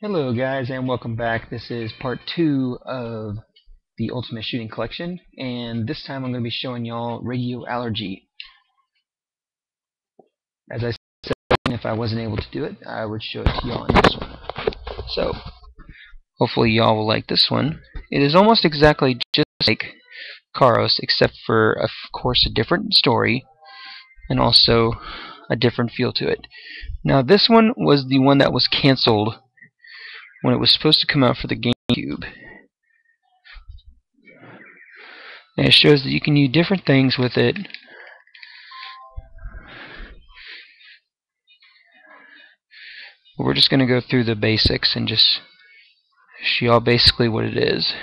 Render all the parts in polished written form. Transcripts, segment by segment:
Hello guys and welcome back. This is part 2 of the Ultimate Shooting Collection, and this time I'm going to be showing y'all Radio Allergy. As I said, if I wasn't able to do it, I would show it to y'all in this one. So, hopefully y'all will like this one. It is almost exactly just like Karos, except for, of course, a different story, and also a different feel to it. Now this one was the one that was cancelled when it was supposed to come out for the GameCube. And it shows that you can do different things with it. We're just going to go through the basics and just show y'all basically what it is.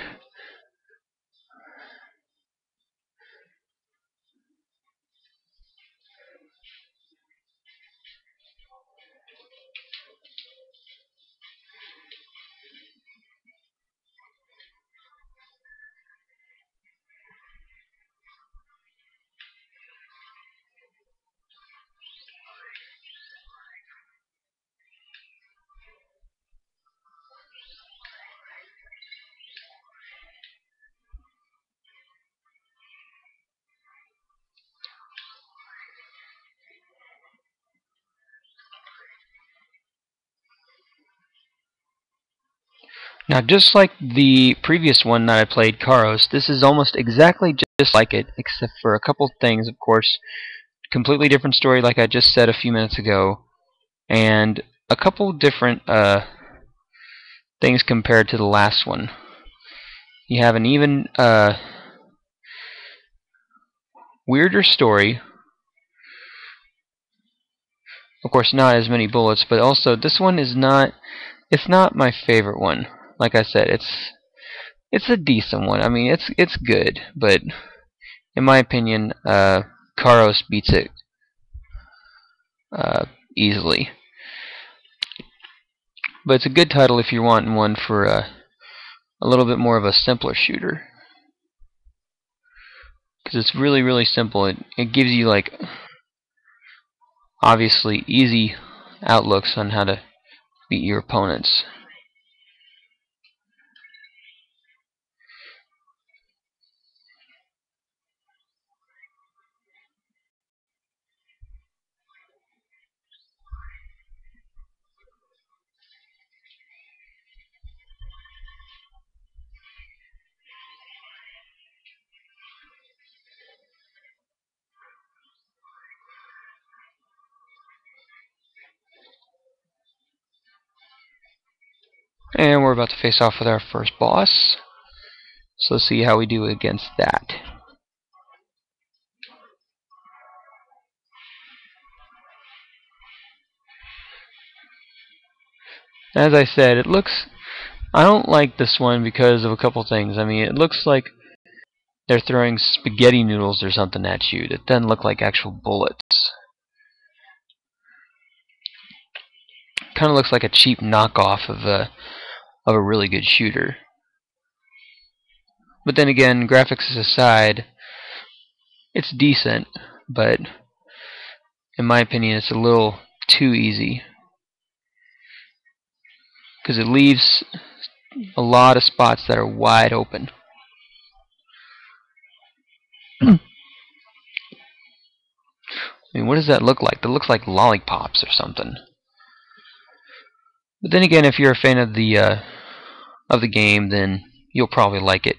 Now, just like the previous one that I played, Karos, this is almost exactly just like it, except for a couple things, of course. Completely different story, like I just said a few minutes ago, and a couple different things compared to the last one. You have an even weirder story. Of course, not as many bullets, but also this one is not. It's not my favorite one. Like I said, it's a decent one. I mean, it's good, but in my opinion, Karos beats it easily. But it's a good title if you're wanting one for a little bit more of a simpler shooter, because it's really simple. It gives you like obviously easy outlooks on how to beat your opponents. And we're about to face off with our first boss. So let's see how we do against that. As I said, it looks. I don't like this one because of a couple things. I mean, it looks like they're throwing spaghetti noodles or something at you. It doesn't look like actual bullets. Kind of looks like a cheap knockoff of a really good shooter. But then again, graphics aside, it's decent, but in my opinion, it's a little too easy, because it leaves a lot of spots that are wide open. I mean, what does that look like? That looks like lollipops or something. But then again, if you're a fan of the game, then you'll probably like it.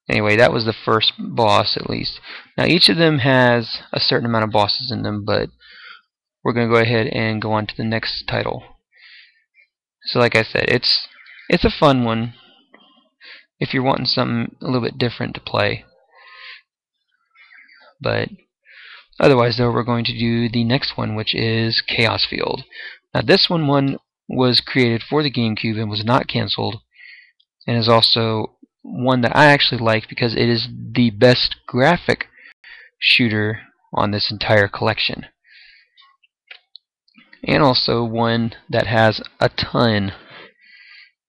Anyway, that was the first boss, at least. Now, each of them has a certain amount of bosses in them, but we're going to go ahead and go on to the next title. So, like I said, it's a fun one if you're wanting something a little bit different to play. But otherwise, though, we're going to do the next one, which is Chaos Field. Now, this one was created for the GameCube and was not canceled, and is also one that I actually like because it is the best graphic shooter on this entire collection. And also one that has a ton,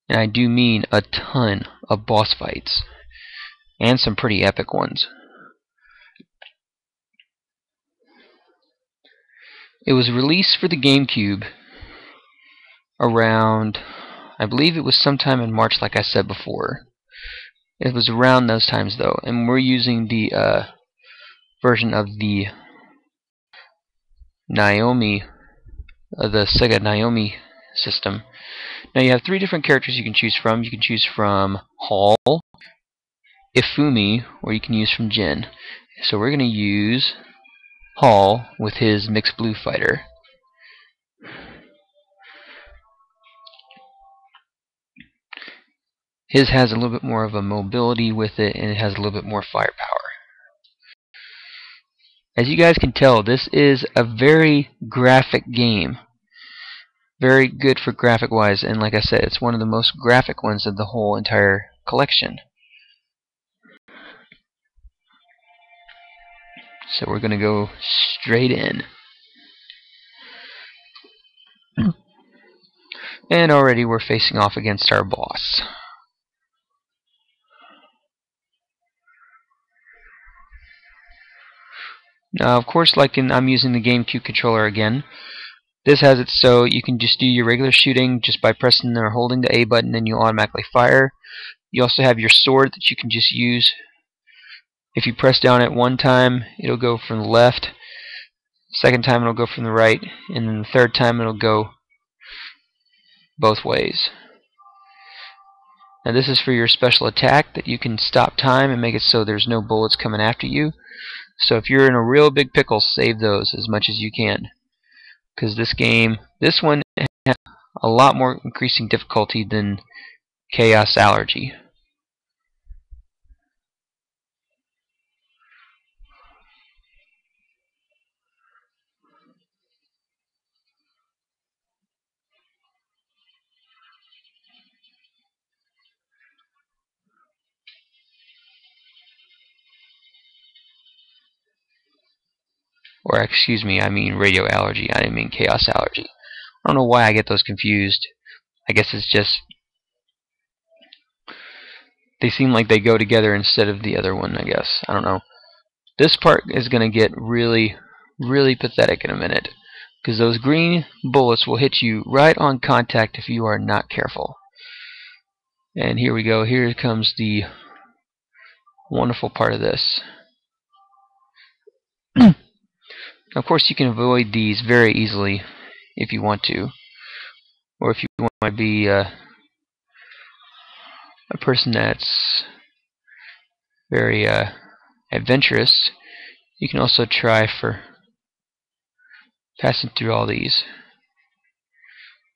and I do mean a ton, of boss fights. And some pretty epic ones. It was released for the GameCube around, I believe it was sometime in March, like I said before. It was around those times though, and we're using the version of the Naomi, the Sega Naomi system. Now you have 3 different characters you can choose from. You can choose from Hall, Ifumi, or you can use from Jin. So we're going to use Hall with his mixed blue fighter. His has a little bit more of a mobility with it, and it has a little bit more firepower. As you guys can tell, this is a very graphic game. Very good for graphic wise, and like I said, it's one of the most graphic ones of the whole entire collection. So we're going to go straight in. And already we're facing off against our boss. Now, of course, I'm using the GameCube controller again. This has it so you can just do your regular shooting just by pressing or holding the A button, and you'll automatically fire. You also have your sword that you can just use. If you press down at one time, it'll go from the left. Second time, it'll go from the right. And then the third time, it'll go both ways. Now this is for your special attack that you can stop time and make it so there's no bullets coming after you. So if you're in a real big pickle, save those as much as you can. Because this one has a lot more increasing difficulty than Chaos Allergy. Or excuse me, I mean Radio Allergy. I didn't mean Chaos Allergy. I don't know why I get those confused. I guess it's just they seem like they go together instead of the other one, I guess. I don't know. This part is going to get really, really pathetic in a minute, because those green bullets will hit you right on contact if you are not careful. And here we go. Here comes the wonderful part of this. Of course, you can avoid these very easily if you want to, or if you want to be a person that's very adventurous. You can also try for passing through all these.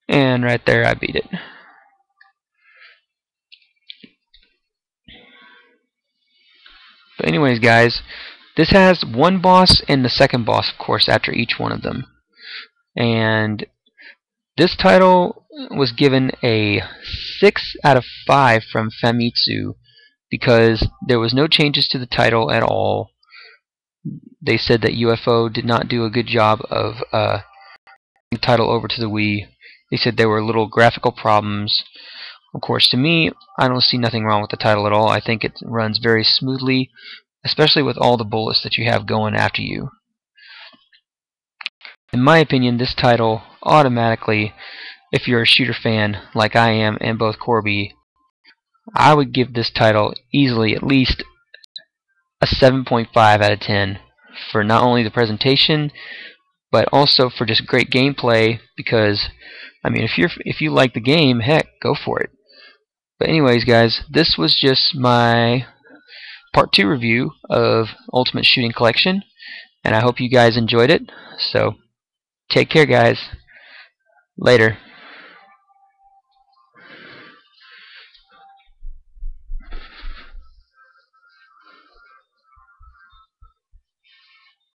And right there, I beat it. But anyways, guys, this has one boss and the second boss, of course, after each one of them. And this title was given a 6 out of 5 from Famitsu because there was no changes to the title at all. They said that UFO did not do a good job of the title over to the Wii. They said there were little graphical problems. Of course, to me, I don't see nothing wrong with the title at all. I think it runs very smoothly, especially with all the bullets that you have going after you. In my opinion, this title automatically, if you're a shooter fan like I am and both Corby, I would give this title easily at least a 7.5 out of 10 for not only the presentation, but also for just great gameplay. Because I mean, if you like the game, heck, go for it. But anyways, guys, this was just my part 2 review of Ultimate Shooting Collection, and I hope you guys enjoyed it. So take care, guys. Later.